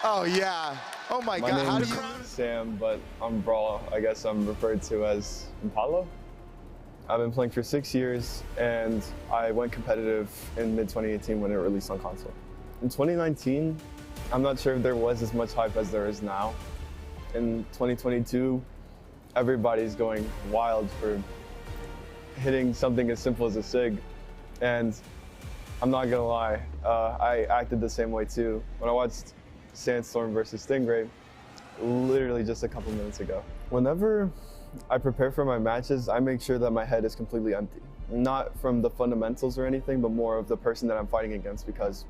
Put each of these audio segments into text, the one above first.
Oh, yeah. Oh, my God. How do you... Sam, but I'm Brawl. I guess I'm referred to as Impala. I've been playing for 6 years, and I went competitive in mid-2018 when it released on console. In 2019, I'm not sure if there was as much hype as there is now. In 2022, everybody's going wild for hitting something as simple as a SIG. And I'm not gonna lie, I acted the same way too when I watched Sandstorm versus Stingray literally just a couple minutes ago. Whenever I prepare for my matches, I make sure that my head is completely empty. Not from the fundamentals or anything, but more of the person that I'm fighting against, because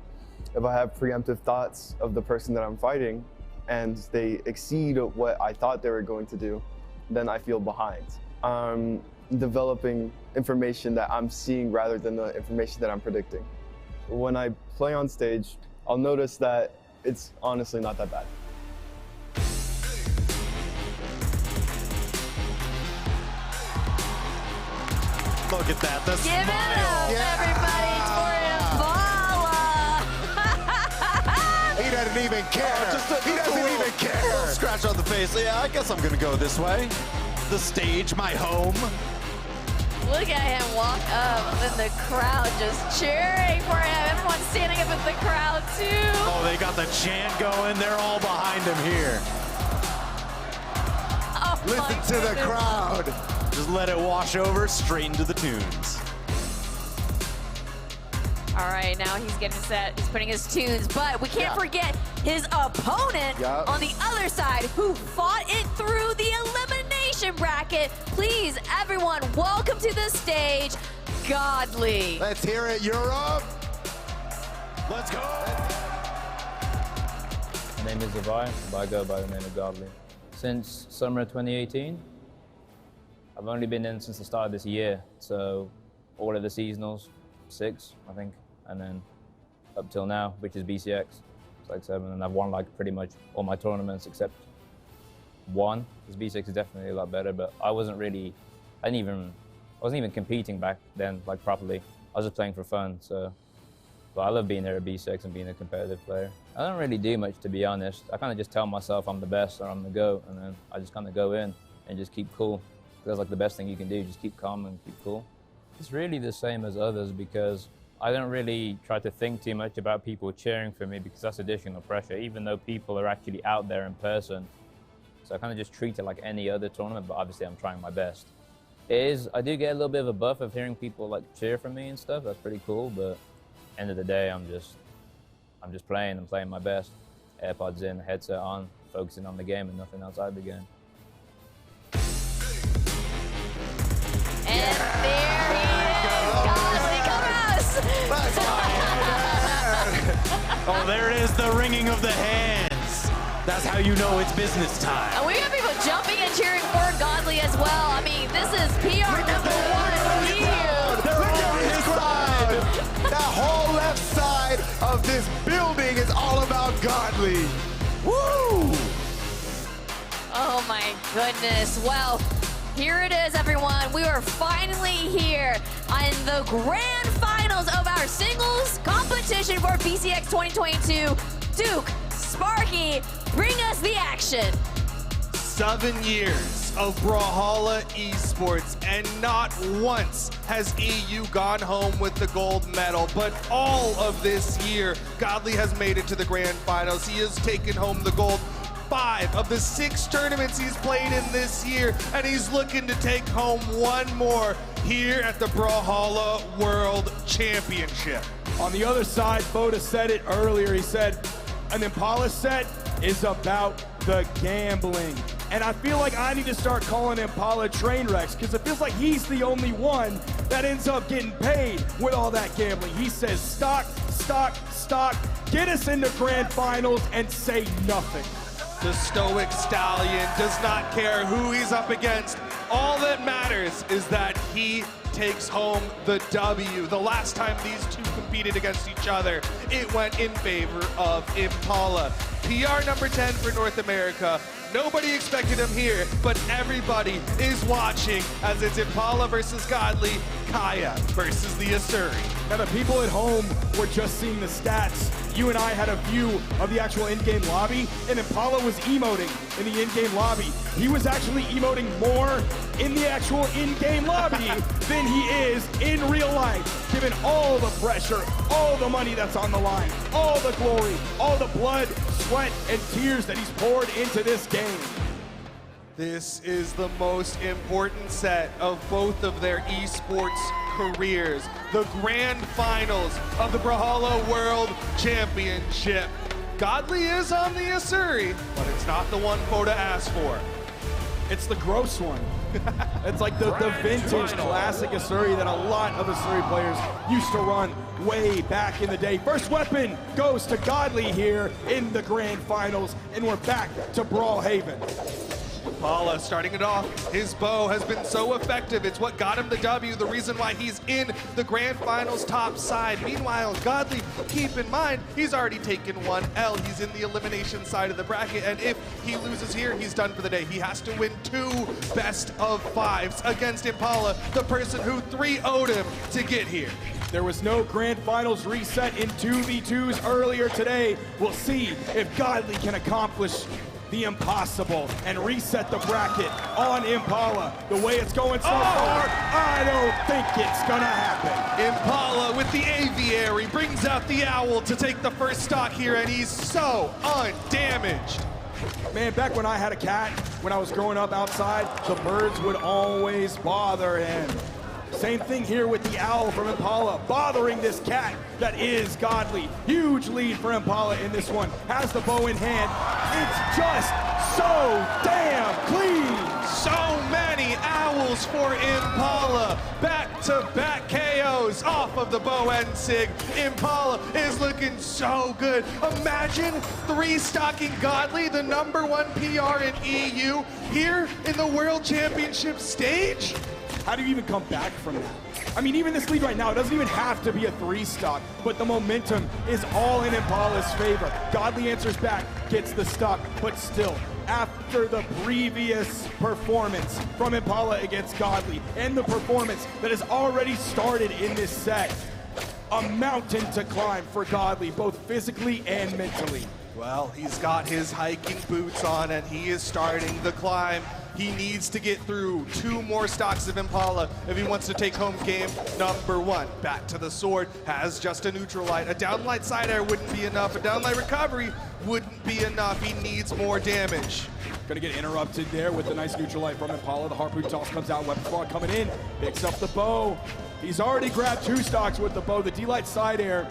if I have preemptive thoughts of the person that I'm fighting and they exceed what I thought they were going to do, then I feel behind. I'm developing information that I'm seeing rather than the information that I'm predicting. When I play on stage, I'll notice that it's honestly not that bad. Look at that, the Give smile. it up, everybody, for Impala. He doesn't even care. He doesn't even care. Little scratch on the face. Yeah, I guess I'm gonna go this way. The stage, my home. Look at him walk up, and the crowd just cheering for him. Everyone's standing up with the crowd, too. Oh, they got the chant going. They're all behind him here. Oh, Listen to the crowd. Just let it wash over straight into the tunes. All right, now he's getting set. He's putting his tunes, but we can't forget his opponent on the other side who fought it through the elimination bracket. Please, everyone, welcome to the stage, Godly. Let's hear it, Europe. Let's go. My name is Levi, but I go by the name of Godly. Since summer 2018, I've only been in since the start of this year, so all of the seasonals, 6, I think, and then up till now, which is BCX, it's like 7, and I've won like pretty much all my tournaments except one, because BCX is definitely a lot better, but I wasn't even competing back then, like properly. I was just playing for fun, so. But I love being here at BCX and being a competitive player. I don't really do much, to be honest. I kind of just tell myself I'm the best or I'm the GOAT, and then I just kind of go in and just keep cool. That's like the best thing you can do, just keep calm and keep cool. It's really the same as others because I don't really try to think too much about people cheering for me because that's additional pressure, even though people are actually out there in person. So I kind of just treat it like any other tournament, but obviously I'm trying my best. I do get a little bit of a buff of hearing people like cheer for me and stuff. That's pretty cool, but end of the day, I'm just playing and playing my best. AirPods in, headset on, focusing on the game and nothing outside the game. And there he is, Godly, come out. Oh, there it is, the ringing of the hands. That's how you know it's business time. And we have people jumping and cheering for Godly as well. I mean, this is PR #1 here. Look at his side. That whole left side of this building is all about Godly. Woo! Oh my goodness. Well, here it is, everyone. We are finally here on the grand finals of our singles competition for BCX 2022. Duke, Sparky, bring us the action. 7 years of Brawlhalla esports, and not once has EU gone home with the gold medal, but all of this year, Godly has made it to the grand finals. He has taken home the gold 5 of the 6 tournaments he's played in this year, and he's looking to take home 1 more here at the Brawlhalla World Championship. On the other side, Foda said it earlier. He said, an Impala set is about the gambling. And I feel like I need to start calling Impala train wrecks because it feels like he's the only one that ends up getting paid with all that gambling. He says stock, stock, stock, get us into grand finals and say nothing. The stoic stallion does not care who he's up against. All that matters is that he takes home the W. The last time these two competed against each other, it went in favor of Impala. PR #10 for North America. Nobody expected him here, but everybody is watching as it's Impala versus Godly, Kaya versus the Asuri. Now the people at home were just seeing the stats you and I had a view of the actual in-game lobby, and Impala was emoting in the in-game lobby. He was actually emoting more in the actual in-game lobby than he is in real life, given all the pressure, all the money that's on the line, all the glory, all the blood, sweat, and tears that he's poured into this game. This is the most important set of both of their esports careers. The grand finals of the Brawlhalla World Championship. Godly is on the Asuri, but it's not the one Foda asked for. It's the gross one. It's like the vintage classic Asuri that a lot of Asuri players used to run way back in the day. First weapon goes to Godly here in the grand finals, and we're back to Brawlhaven. Impala starting it off. His bow has been so effective. It's what got him the W, the reason why he's in the grand finals top side. Meanwhile, Godly, keep in mind, he's already taken one L. He's in the elimination side of the bracket, and if he loses here, he's done for the day. He has to win 2 best of 5s against Impala, the person who 3-0'd him to get here. There was no grand finals reset in 2v2s earlier today. We'll see if Godly can accomplish the impossible and reset the bracket on Impala. The way it's going so far, I don't think it's gonna happen. Impala with the aviary brings out the owl to take the first stock here, and he's so undamaged. Man, back when I had a cat, when I was growing up outside, the birds would always bother him. Same thing here with the owl from Impala, bothering this cat that is Godly. Huge lead for Impala in this one. Has the bow in hand. It's just so damn clean. So many owls for Impala. Back-to-back KOs off of the bow and sig. Impala is looking so good. Imagine 3-stocking Godly, the #1 PR in EU, here in the World Championship stage. How do you even come back from that? I mean, even this lead right now, it doesn't even have to be a 3-stock, but the momentum is all in Impala's favor. Godly answers back, gets the stock, but still, after the previous performance from Impala against Godly, and the performance that has already started in this set, a mountain to climb for Godly, both physically and mentally. Well, he's got his hiking boots on, and he is starting the climb. He needs to get through 2 more stocks of Impala if he wants to take home game #1. Back to the sword, has just a neutral light. A downlight side air wouldn't be enough. A downlight recovery wouldn't be enough. He needs more damage. Gonna get interrupted there with the nice neutral light from Impala. The harpoon toss comes out, weapon squad coming in, picks up the bow. He's already grabbed 2 stocks with the bow, the D-light side air.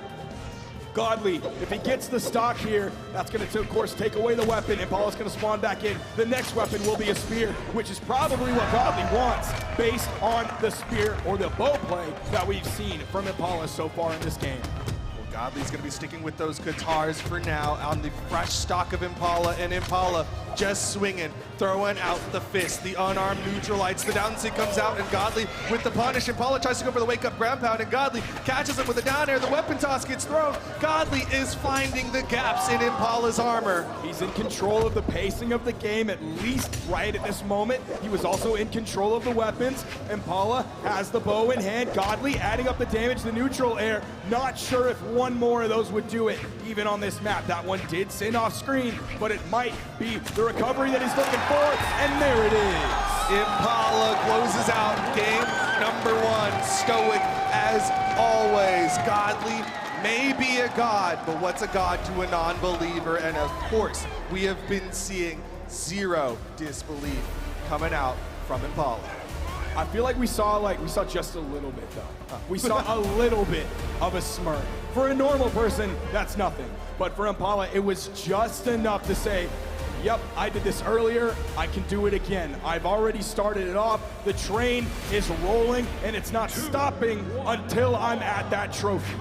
Godly, if he gets the stock here, that's going to, of course, take away the weapon. Impala's going to spawn back in. The next weapon will be a spear, which is probably what Godly wants based on the spear or the bow play that we've seen from Impala so far in this game. Godly's going to be sticking with those guitars for now on the fresh stock of Impala, and Impala just swinging, throwing out the fist. The unarmed neutralites, the down sig comes out, and Godly with the punish. Impala tries to go for the wake-up ground pound, and Godly catches him with a down air. The weapon toss gets thrown. Godly is finding the gaps in Impala's armor. He's in control of the pacing of the game, at least right at this moment. He was also in control of the weapons. Impala has the bow in hand. Godly adding up the damage, the neutral air. Not sure if one more of those would do it, even on this map. That one did send off screen, but it might be the recovery that he's looking for, and there it is. Impala closes out game #1, stoic as always. Godly may be a god, but what's a god to a non-believer? And of course, we have been seeing zero disbelief coming out from Impala. I feel like we saw just a little bit though. We saw a little bit of a smirk. For a normal person, that's nothing. But for Impala, it was just enough to say, yep, I did this earlier, I can do it again. I've already started it off, the train is rolling, and it's not stopping until I'm at that trophy.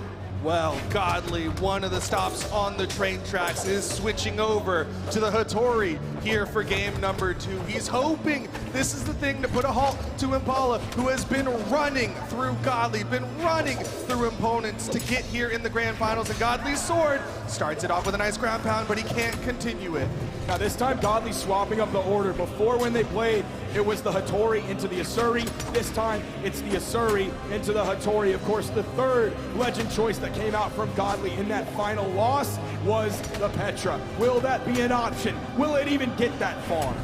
Well, Godly, one of the stops on the train tracks, is switching over to the Hattori here for game #2. He's hoping this is the thing to put a halt to Impala, who has been running through Godly, been running through opponents to get here in the grand finals. And Godly's sword Starts it off with a nice ground pound, but he can't continue it. Now this time, Godly swapping up the order. Before, when they played, it was the Hattori into the Asuri. This time, it's the Asuri into the Hattori. Of course, the third legend choice that came out from Godly in that final loss was the Petra. Will that be an option? Will it even get that far?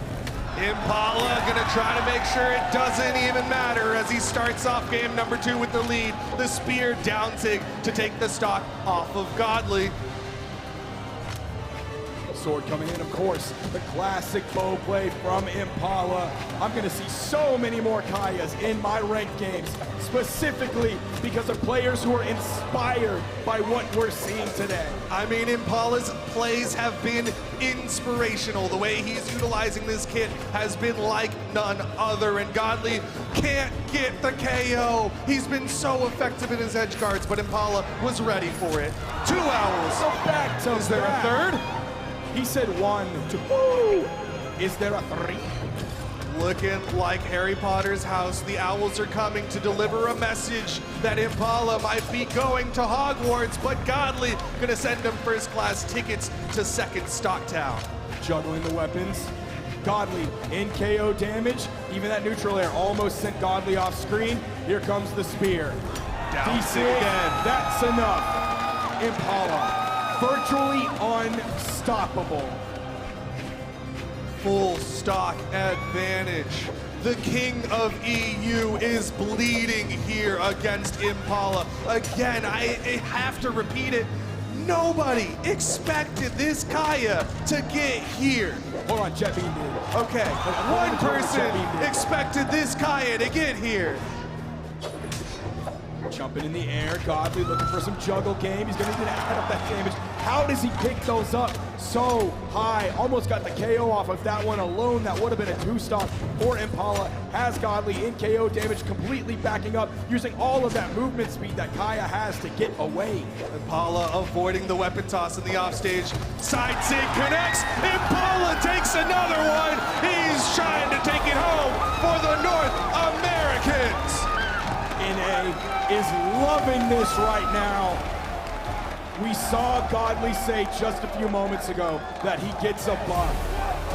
Impala gonna try to make sure it doesn't even matter as he starts off game number 2 with the lead. The spear down sig to take the stock off of Godly. Sword coming in, of course, the classic bow play from Impala. I'm going to see so many more Kayas in my ranked games, specifically because of players who are inspired by what we're seeing today. I mean, Impala's plays have been inspirational. The way he's utilizing this kit has been like none other, and Godly can't get the KO. He's been so effective in his edge guards, but Impala was ready for it. 2 owls. So back to Is there a third? He said 1, 2. Is there a 3? Looking like Harry Potter's house. The owls are coming to deliver a message that Impala might be going to Hogwarts, but Godly gonna send him first class tickets to 2nd Stocktown. Juggling the weapons. Godly in KO damage. Even that neutral air almost sent Godly off screen. Here comes the spear. Down DC again. That's enough. Impala. Virtually unstoppable. Full stock advantage. The king of EU is bleeding here against Impala. Again, I have to repeat it. Nobody expected this Kaya to get here. Hold on, Jet Beam did. Okay, one person expected this Kaya to get here. Jumping in the air, Godly looking for some juggle game. He's gonna need to add up that damage. How does he pick those up so high? Almost got the KO off of that one alone. That would have been a 2-stock for Impala. Has Godly in KO damage, completely backing up, using all of that movement speed that Kaya has to get away. Impala avoiding the weapon toss in the offstage. Side sig connects. Impala takes another one. He's trying to take it home for the North Americans. NA is loving this right now. We saw Godly say just a few moments ago that he gets a buff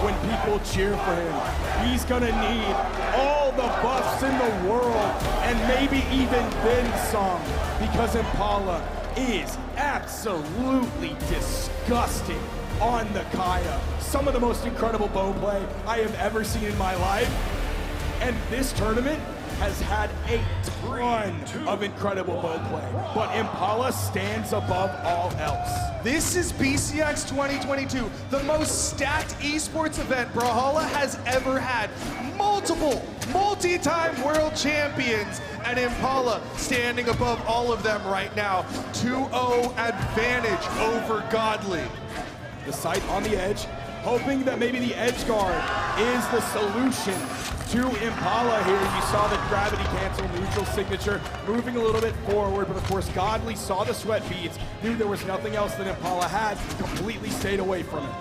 when people cheer for him. He's gonna need all the buffs in the world and maybe even then some, because Impala is absolutely disgusting on the Kaya. Some of the most incredible bow play I have ever seen in my life. And this tournament has had a ton of incredible bow play, but Impala stands above all else. This is BCX 2022, the most stacked esports event Brawlhalla has ever had. Multiple, multi-time world champions, and Impala standing above all of them right now. 2-0 advantage over Godly. The sight on the edge, hoping that maybe the edge guard is the solution to Impala here. You saw the gravity cancel neutral signature moving a little bit forward, but of course Godly saw the sweat beads, knew there was nothing else that Impala had, completely stayed away from it.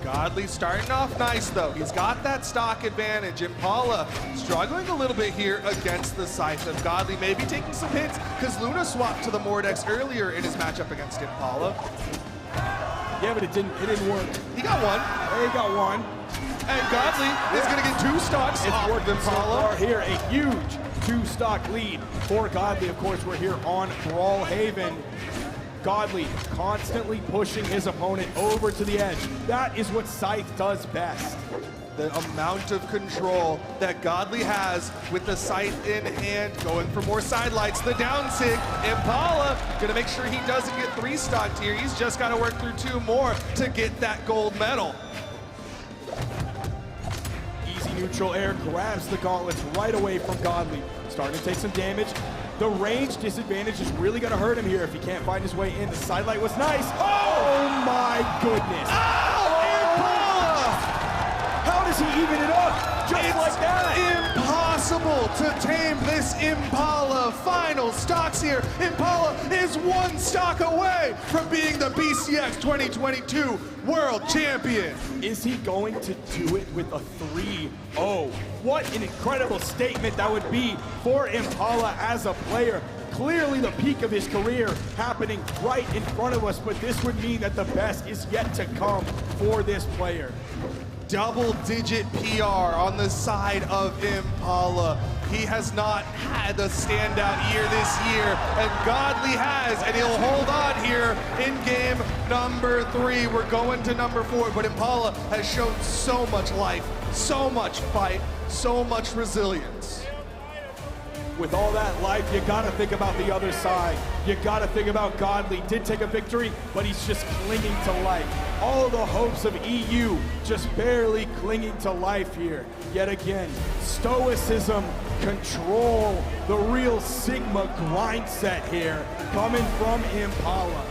Godly starting off nice though. He's got that stock advantage. Impala struggling a little bit here against the Scythe of Godly, maybe taking some hits because Luna swapped to the Mordex earlier in his matchup against Impala. Yeah, but it didn't work. He got one. He got one. And Godly is going to get 2 stocks off of Impala. Here, a huge 2-stock lead for Godly. Of course, we're here on Brawlhaven. Godly constantly pushing his opponent over to the edge. That is what Scythe does best. The amount of control that Godly has with the Scythe in hand, going for more sidelights. The down sig, Impala gonna make sure he doesn't get 3-stocked here. He's just gotta work through 2 more to get that gold medal. Easy neutral air grabs the gauntlets right away from Godly. Starting to take some damage. The range disadvantage is really gonna hurt him here if he can't find his way in. The sidelight was nice. Oh my goodness. How does he even it up? Just like that. Impossible to tame this Impala. Final stocks here. Impala is 1 stock away from being the BCX 2022 World Champion. Is he going to do it with a 3-0? What an incredible statement that would be for Impala as a player. clearly the peak of his career happening right in front of us, but this would mean that the best is yet to come for this player. Double-digit PR on the side of Impala. He has not had a standout year this year, and Godly has, and he'll hold on here in game number 3. We're going to number 4, but Impala has shown so much life, so much fight, so much resilience. With all that life, you gotta think about the other side. You gotta think about Godly. Did take a victory, but he's just clinging to life. All the hopes of EU just barely clinging to life here. Yet again, stoicism, control, the real Sigma grind set here coming from Impala.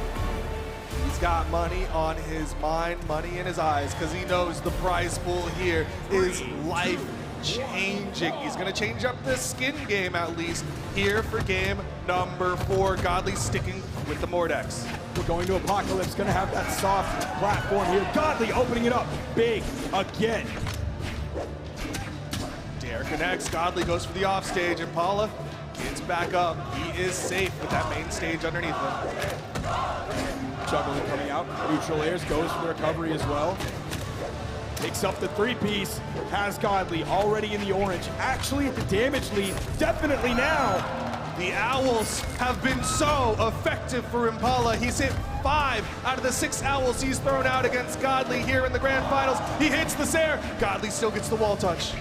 He's got money on his mind, money in his eyes, because he knows the prize pool here is life-changing. He's going to change up the skin game, at least, here for game number 4. Godly sticking with the Mordex. We're going to Apocalypse, going to have that soft platform here. Godly opening it up big again. Dare connects, Godly goes for the offstage. Impala gets back up. He is safe with that main stage underneath him. Juggling coming out. Neutral airs, goes for the recovery as well. Picks up the 3-piece, has Godly already in the orange. Actually at the damage lead, definitely now. The Owls have been so effective for Impala. He's hit 5 out of the 6 Owls he's thrown out against Godly here in the grand finals. He hits the Sair. Godly still gets the wall touch.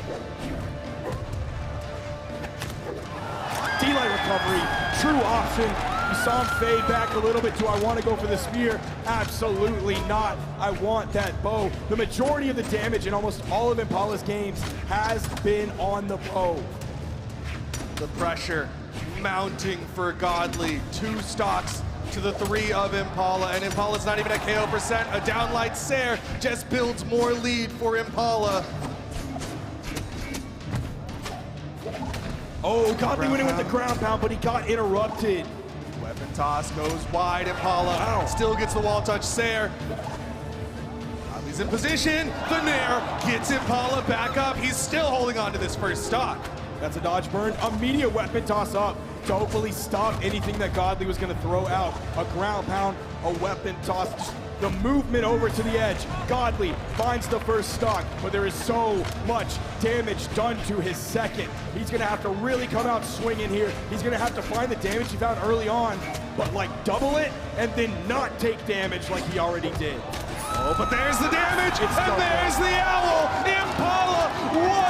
D-Light recovery, true option. You saw him fade back a little bit. Do I want to go for the spear? Absolutely not. I want that bow. The majority of the damage in almost all of Impala's games has been on the bow. The pressure mounting for Godly. 2 stocks to the 3 of Impala, and Impala's not even at KO percent. A downlight Sair just builds more lead for Impala. Oh, Godly went in with the ground pound, but he got interrupted. Weapon toss goes wide. Impala still gets the wall touch. Sair. Godly's in position. The Nair gets Impala back up. He's still holding on to this first stock. That's a dodge burn. Immediate weapon toss up to hopefully stop anything that Godly was going to throw out. A ground pound, a weapon toss. Just the movement over to the edge. Godly finds the first stock, but there is so much damage done to his second. He's gonna have to really come out swinging here. He's gonna have to find the damage he found early on, but like double it and then not take damage like he already did. Oh, but there's the damage, and there's the Owl. Impala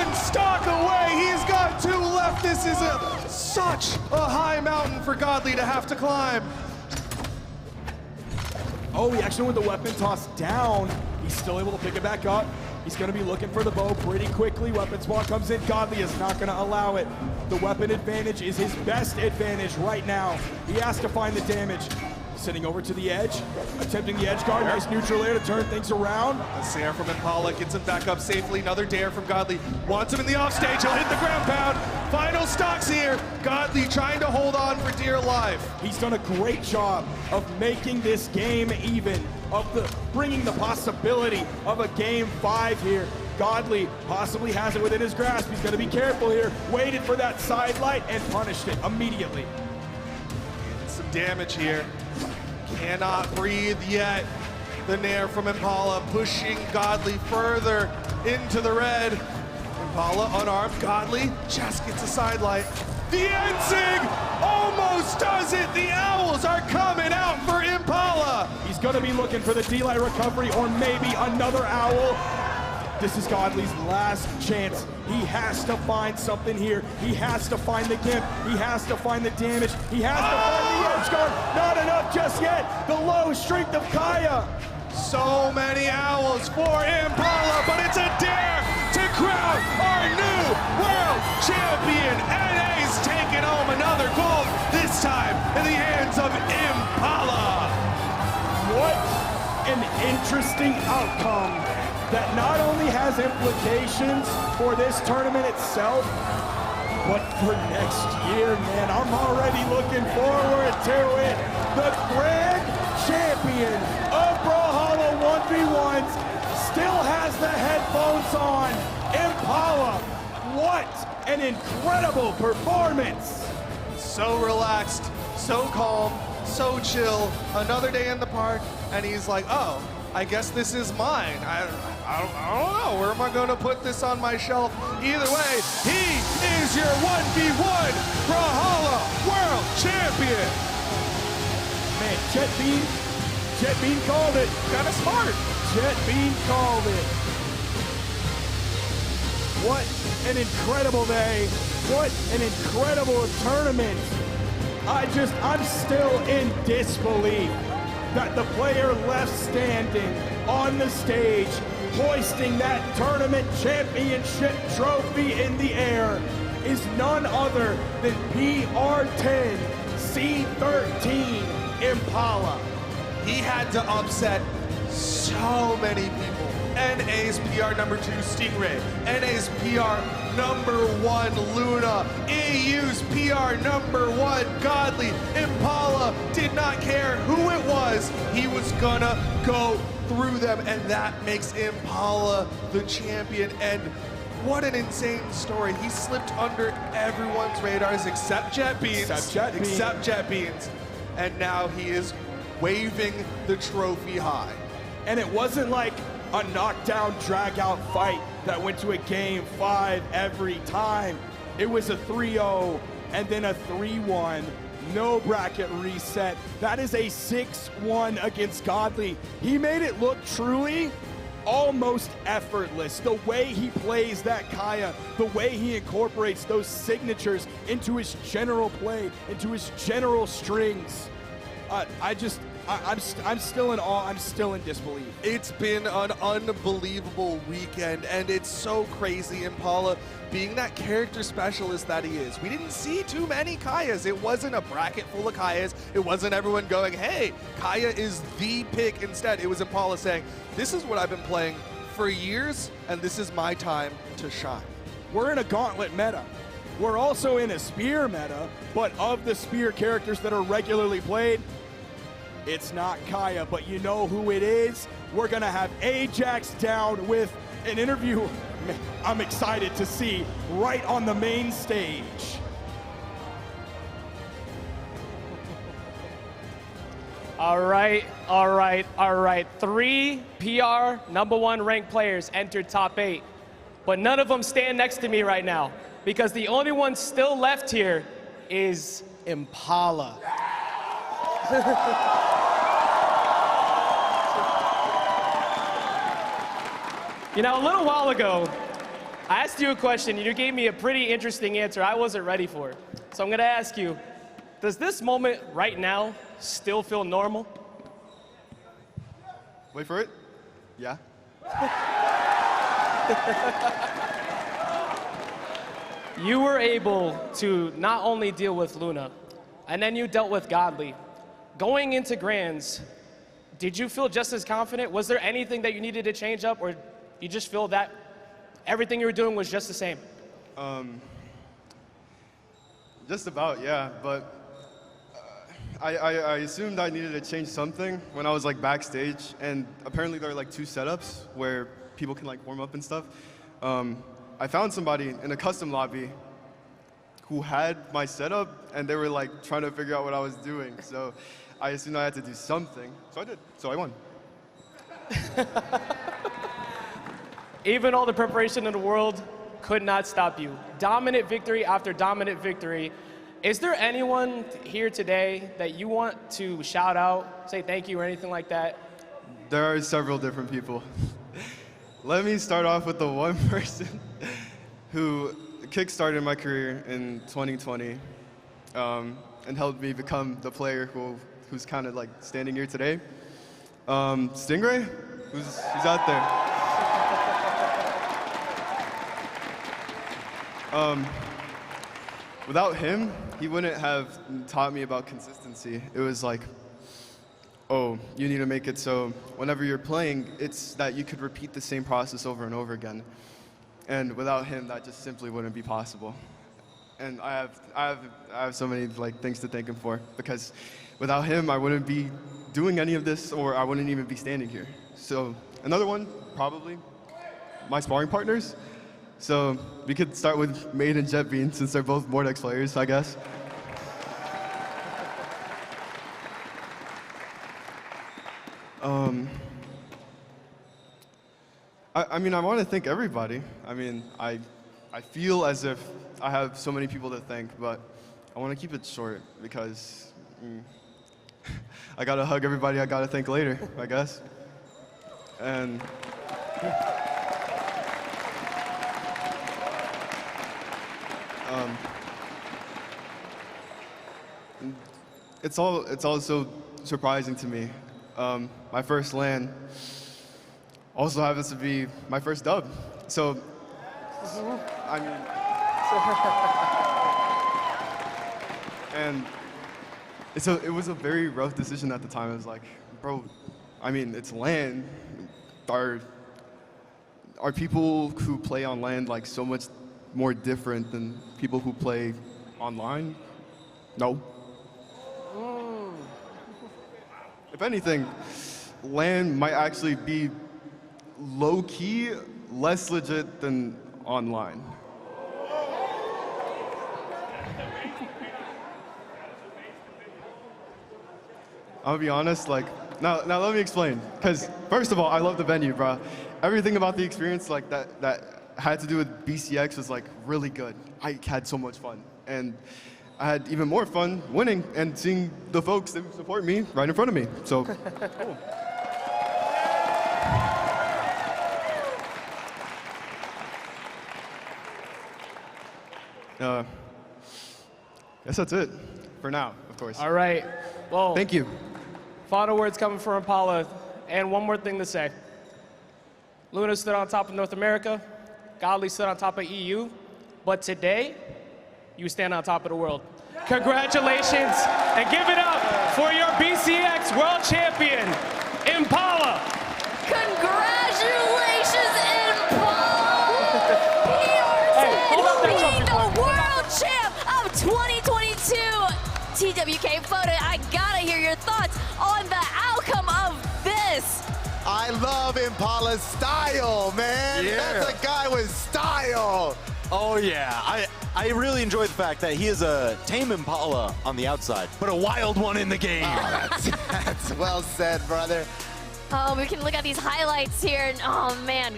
1 stock away. He's got 2 left. This is such a high mountain for Godly to have to climb. Oh, he actually went the weapon toss down. He's still able to pick it back up. He's going to be looking for the bow pretty quickly. Weapon spot comes in. Godly is not going to allow it. The weapon advantage is his best advantage right now. He has to find the damage. Sitting over to the edge, attempting the edge guard. Nice neutral air to turn things around. A Sair from Impala gets him back up safely. Another dare from Godly. Wants him in the offstage. He'll hit the ground pound. Final stocks here. Godly trying to hold on for dear life. He's done a great job of making this game even, of bringing the possibility of a game 5 here. Godly possibly has it within his grasp. He's going to be careful here. Waited for that side light and punished it immediately. Getting some damage here. Cannot breathe yet. The Nair from Impala pushing Godly further into the red. Impala unarmed. Godly just gets a side light. The Ensig almost does it. The Owls are coming out for Impala. He's going to be looking for the D-Light recovery or maybe another Owl. This is Godly's last chance. He has to find something here. He has to find the gimp. He has to find the damage. He has to find the edge guard. Not enough just yet. The low strength of Kaya. So many Owls for Impala, but it's a dare to crown our new world champion. NA's taking home another gold, this time in the hands of Impala. What an interesting outcome that not only has implications for this tournament itself, but for next year, man. I'm already looking forward to it. The grand champion of Brawlhalla 1v1s still has the headphones on. Impala, what an incredible performance. So relaxed, so calm, so chill, another day in the park, and he's like, oh, I guess this is mine. I don't know. Where am I going to put this on my shelf? Either way, he is your 1v1 Brawlhalla World Champion. Man, Jet Bean called it. Kind of smart. Jet Bean called it. What an incredible day. What an incredible tournament. I'm still in disbelief that the player left standing on the stage, hoisting that tournament championship trophy in the air, is none other than PR10 C13 Impala. He had to upset so many people. NA's PR number 2, Stingray. NA's PR number 1, Luna. EU's PR number 1, Godly. Impala did not care who it was. He was gonna go through them, and that makes Impala the champion. And what an insane story. He slipped under everyone's radars except Jet Beans. Except Jet Beans. And now he is waving the trophy high. And it wasn't like a knockdown, drag-out fight that went to a game 5 every time. It was a 3-0 and then a 3-1. No bracket reset. That is a 6-1 against Godly. He made it look truly almost effortless. The way he plays that Kaya, the way he incorporates those signatures into his general play, into his general strings. I'm still in awe. I'm still in disbelief. It's been an unbelievable weekend, and it's so crazy, Impala, being that character specialist that he is. We didn't see too many Kayas. It wasn't a bracket full of Kayas. It wasn't everyone going, hey, Kaya is the pick. Instead, it was Impala saying, this is what I've been playing for years, and this is my time to shine. We're in a gauntlet meta. We're also in a spear meta, but of the spear characters that are regularly played, it's not Kaya, but you know who it is. We're gonna have Ajax down with an interview I'm excited to see right on the main stage. All right. 3 PR number 1 ranked players entered top 8, but none of them stand next to me right now because the only one still left here is Impala. You know, a little while ago, I asked you a question, and you gave me a pretty interesting answer I wasn't ready for. So I'm gonna ask you, does this moment right now still feel normal? Wait for it. Yeah. You were able to not only deal with Luna, and then you dealt with Godly. Going into Grands, did you feel just as confident? Was there anything that you needed to change up, or you just feel that everything you were doing was just the same? Just about, yeah. But I assumed I needed to change something when I was like backstage, and apparently there are like 2 setups where people can like warm up and stuff. I found somebody in a custom lobby who had my setup, and they were like trying to figure out what I was doing. So I assumed I had to do something. So I did. So I won. Even all the preparation in the world could not stop you. Dominant victory after dominant victory. Is there anyone here today that you want to shout out, say thank you or anything like that? There are several different people. Let me start off with the one person who kickstarted my career in 2020 and helped me become the player who's kind of like standing here today. Stingray, who's out there. Without him, he wouldn't have taught me about consistency. It was like, oh, you need to make it so whenever you're playing, it's that you could repeat the same process over and over again. And without him, that just simply wouldn't be possible. And I have so many like things to thank him for, because without him, I wouldn't be doing any of this, or I wouldn't even be standing here. So another one, probably my sparring partners. So we could start with Made and Jet Bean, since they're both Mordex players, I guess. I mean, I want to thank everybody. I mean, I feel as if I have so many people to thank, but I want to keep it short because I got to hug everybody I got to thank later, I guess. And it's all so surprising to me. My first LAN also happens to be my first dub. So, I mean, and it was a very rough decision at the time. I was like, bro, I mean, it's LAN. Are people who play on LAN like so much more different than people who play online? No. If anything, LAN might actually be low-key less legit than online. I'll be honest, like, now let me explain. Because first of all, I love the venue, bro. Everything about the experience like that had to do with BCX was like really good. I had so much fun. And I had even more fun winning and seeing the folks that support me right in front of me. So, cool. Guess that's it for now, of course. All right. Well, Thank you. final words coming from Impala. And one more thing to say. Luna stood on top of North America. Godly stood on top of EU. But today, you stand on top of the world. Congratulations, and give it up for your BCX World Champion, Impala. Congratulations, Impala! Being the world champ of 2022. TWK Photo, I gotta hear your thoughts on the outcome of this. I love Impala's style, man. Yeah. That's a guy with style. Oh yeah, I really enjoy the fact that he is a tame Impala on the outside, but a wild one in the game. That's well said, brother. Oh, we can look at these highlights here, and oh man,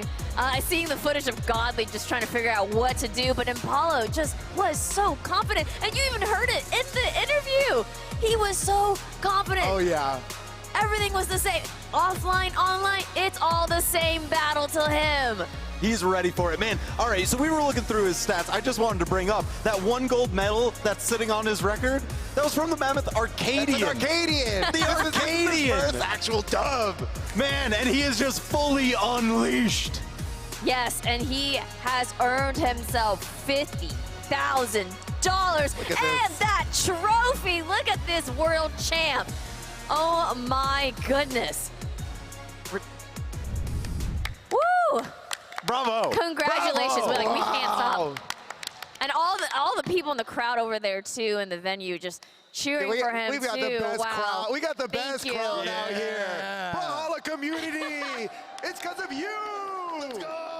seeing the footage of Godly just trying to figure out what to do, but Impala just was so confident, and you even heard it in the interview. He was so confident. Oh, yeah. Everything was the same. Offline, online, it's all the same battle to him. He's ready for it, man. All right, so we were looking through his stats. I just wanted to bring up that 1 gold medal that's sitting on his record. That was from the Mammoth Arcadian. That's an Arcadian. The This is Arcadian. his first actual dub. Man, and he is just fully unleashed. Yes, and he has earned himself $50,000. Look at And this. that trophy, look at this world champ. Oh my goodness. Woo! Bravo. Congratulations, Bravo. like we can't stop. Wow. And all the people in the crowd over there too in the venue just cheering for him We've got too. the best wow. crowd. We got the Thank best you. crowd out here. Brawlhalla community. It's because of you. Let's go.